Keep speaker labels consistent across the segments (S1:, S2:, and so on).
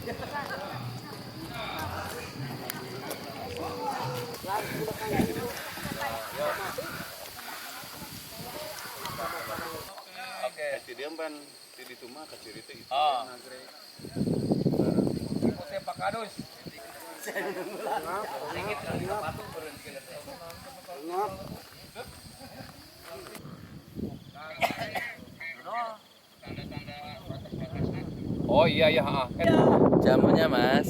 S1: Oke. Dia ban di tuma kecil itu. Ikutnya Pak Kadus. Sedikit kali patung berhenti. Oh iya ya,
S2: Jamunya Mas.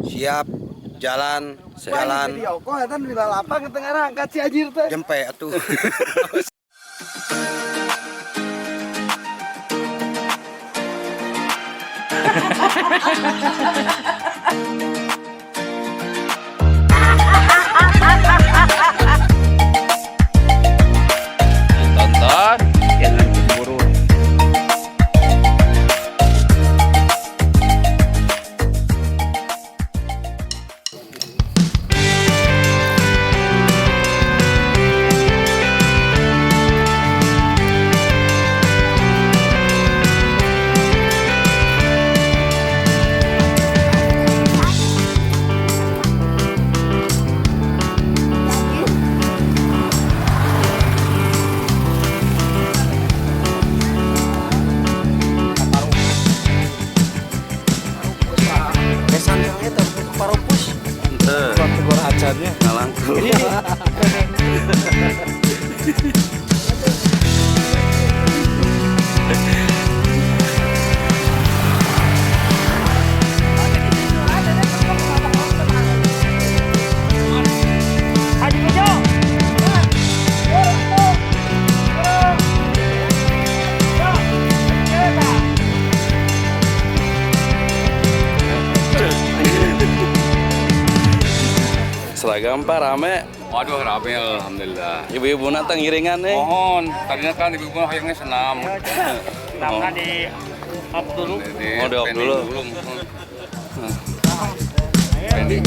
S3: Siap jalan.
S4: Kok eta di lapang tengah angkat si anjir teh.
S3: Jempe atuh.
S2: Tonton, jangan cemburu.
S3: Tegor ajannya ngalangku. Seragam Pak rame.
S1: Waduh rame alhamdulillah.
S3: Ibu-ibu nantang iringan nih.
S1: Mohon, tadinya kan ibu-ibu hayangnya senam.
S4: Senamnya di up dulu.
S3: Oh, di up dulu.
S1: Pending.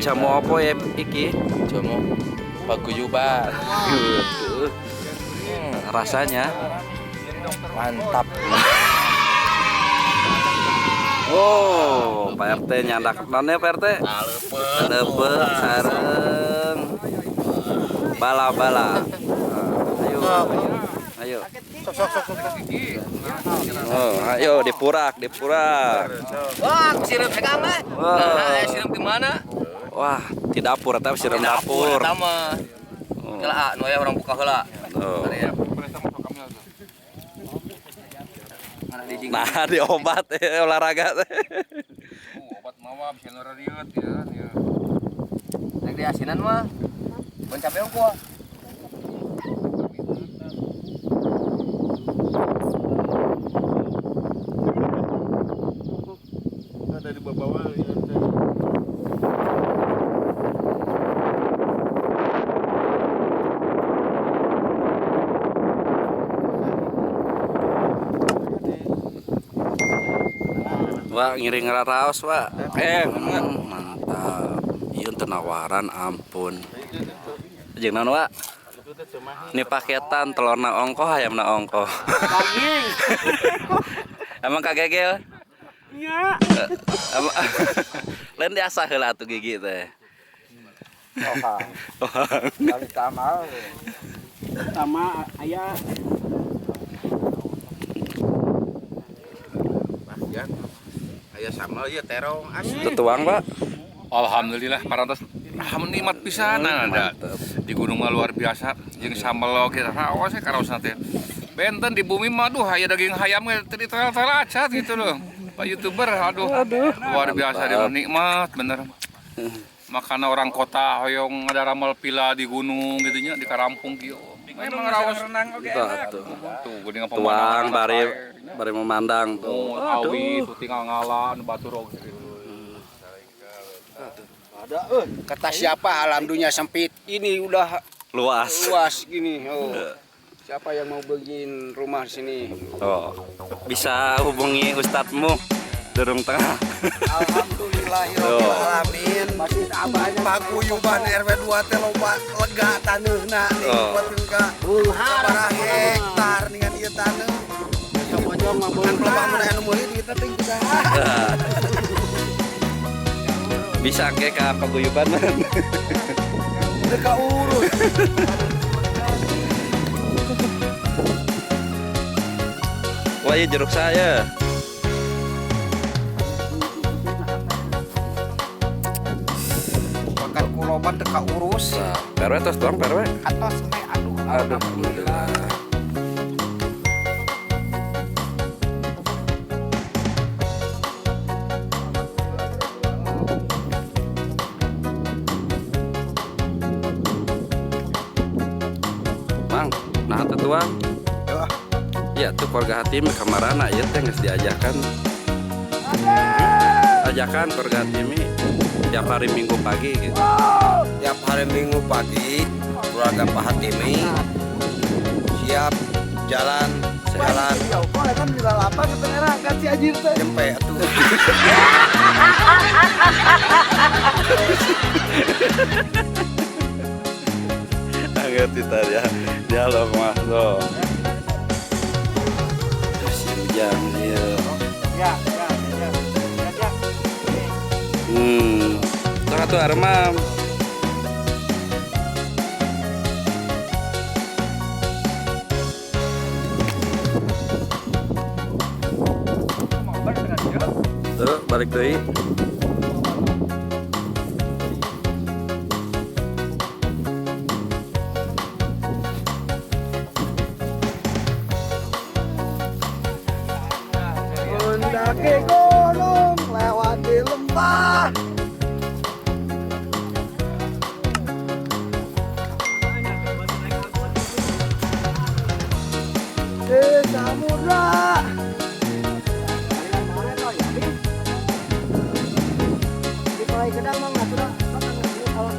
S3: Jamu apa ya iki?
S2: Jamu paguyuban.
S3: Rasanya
S2: Mantap.
S3: oh, Pak RT nyandak nonnya Pak RT. Lebe sareng. Bala-bala. Ayo. Ayo. Oh, ayo dipurak.
S4: Wah, sirup pegang mah. Nah, sirup di mana?
S3: Wah, di dapur tapi siram dapur.
S4: Pertama. Kala nu aya orang buka heula.
S3: Oh. Nah, di obat olahraga teh.
S1: Obat mawa bisa nurariut ya.
S4: Nek di asinan mah ban capek gua.
S3: Wah, ngiring raos, Wak. Mantap. Ieu tenawaran ampun. Jeung naon, Wak? Ini paketan telurna ongkoh, ayamna ongkoh.
S4: Daging.
S3: Emang kagegel?
S4: Iya.
S3: Lain diasah heula atuh gigi teh.
S2: Kali tamal.
S4: Sama ayah.
S1: Aya sama ieu terong asli.
S3: Tutuang, Pak.
S5: Alhamdulillah parantos nikmat pisan ada di gunung mah luar biasa jeung sambal oge raos we karaos teh. Benten di bumi mah aduh aya daging hayam ge teu ditel-tel acat gitu loh. Pak YouTuber aduh luar biasa dia nikmat bener. Makana orang kota hoyong ada ramal pila di gunung gitu nya di Karampung kieu. Memang raos renang oge enak. Tuh geuning
S3: Tuang bari memandang tuh.
S5: Awi tuh tinggal ngalan batur oge.
S4: Kata siapa alam dunia sempit ini udah
S3: Luas.
S4: luas gini. Oh. Siapa yang mau bikin rumah di sini?
S3: Oh. Bisa hubungi ustadzmu Durung Tengah.
S4: Alhamdulillahirobbilalamin. Paguyuban RW 2 teh loba lega taneuna nikmatin ka. Para hektar dengan ieu taneuh. Kan pelebah mun anu meuli duitna teh kusaha.
S3: Bisa ke paguyuban.
S4: Udah kaurus.
S3: Wah, iya jeruk saya.
S4: Makan kuloban teu kaurus.
S3: Perwe tos doang perwe.
S4: Atos teh aduh.
S3: Alhamdulillah. Mang, nah tuang. Ya tuh keluarga Hatim kamarana ya teh geus diajakan. Ajakan keluarga Hatim tiap hari Minggu pagi gitu.
S4: Tiap hari Minggu pagi keluarga Pak Hatimi siap jalan. Kan juga lapar ketengah kan si Ajir teh. Nyempe atuh.
S3: Ngerti tadi ya. Dialog mah lo. Jam dia.
S4: Ya.
S3: Tengah tuh armam. Tuh balik deui.
S4: Mendaki gunung lewati lembah. Ke samudra. Di Palai Gedang mah sudah kalau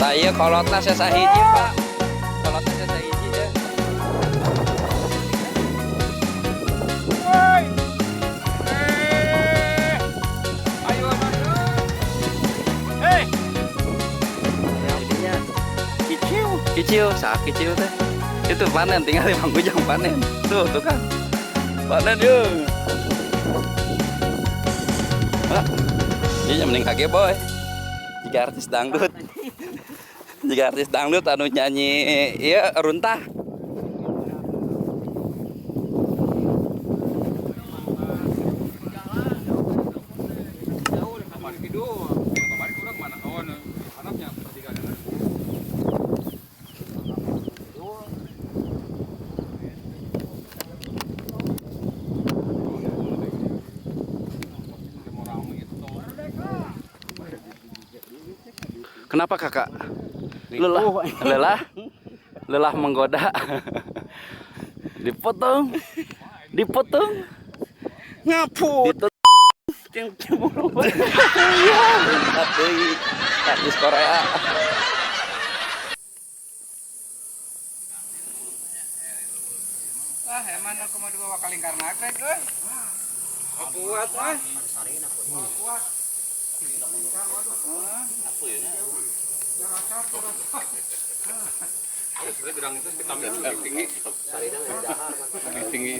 S3: Nah iya kolotna saya sahiji Pak. Kolotna saya sahiji ya. Kicil, saat kicil teh. Itu panen, tinggal di Mang panen. Tuh kan. Panen yuk. Iya mending kage boy. Jika artis dangdut. Jika artis dangdut anu nyanyi iya runtah. Kenapa kakak? Lelah menggoda. Dipotong. Dipotong.
S4: Ngaput.
S3: Cemburu. Tapi artis Korea.
S5: Emang aku mau dua kali karena aku kuat mah. Gedang itu vitamin tinggi. Tinggi.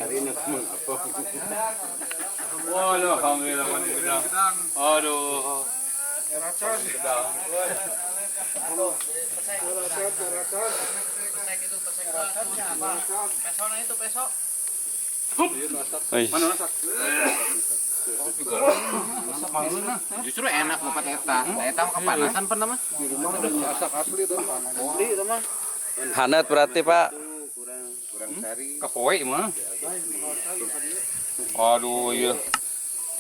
S5: Waduh, alhamdulillah mandi gedang. Aduh. Gedang.
S3: Mana
S5: masak?
S2: Justru enak buat eta. Eta mah kepanasan pernah mah.
S5: Masak asli tuh.
S3: Hangat berarti Pak.
S1: Kurang sari.
S5: Kapoe mah. Aduh, iya.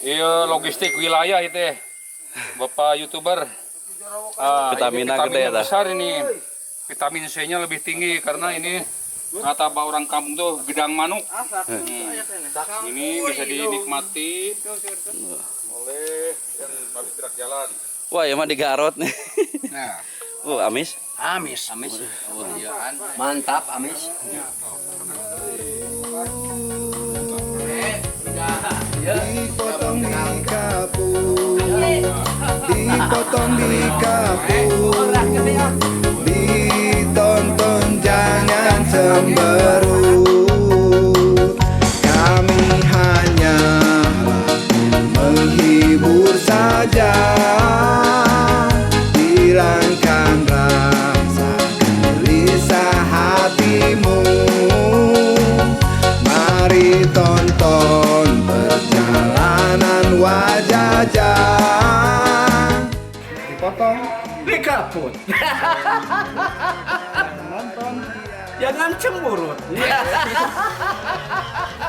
S5: Iya logistik wilayah itu. Bapak YouTuber.
S3: Vitamina
S5: ini
S3: gede dah.
S5: besar ini. Vitamin C-nya lebih tinggi karena ini kata orang kampung tuh gedang manuk. Ini bisa dinikmati oleh yang habis gerak jalan.
S3: Wah, ya mah digarot nih.
S5: Nah,
S3: Amis.
S2: Amis. Oh iya. Mantap amis.
S4: Dipotong di kapur, dipotong di kapur, ditonton jangan cemberut. Kami hanya menghibur saja, hilangkan rasa gelisah hatimu. Mari tonton perjalanan Wajajang. Dipotong, dikaput. Nonton, jangan cemburut.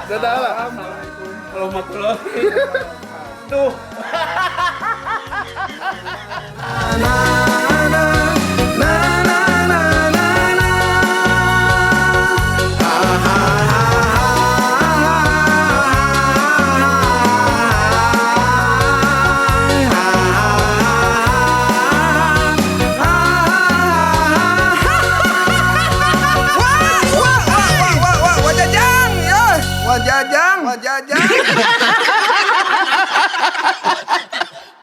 S4: Dadah. Warahmatullahi. Tuh. Na na na na na na na. Ha ha Wajajang.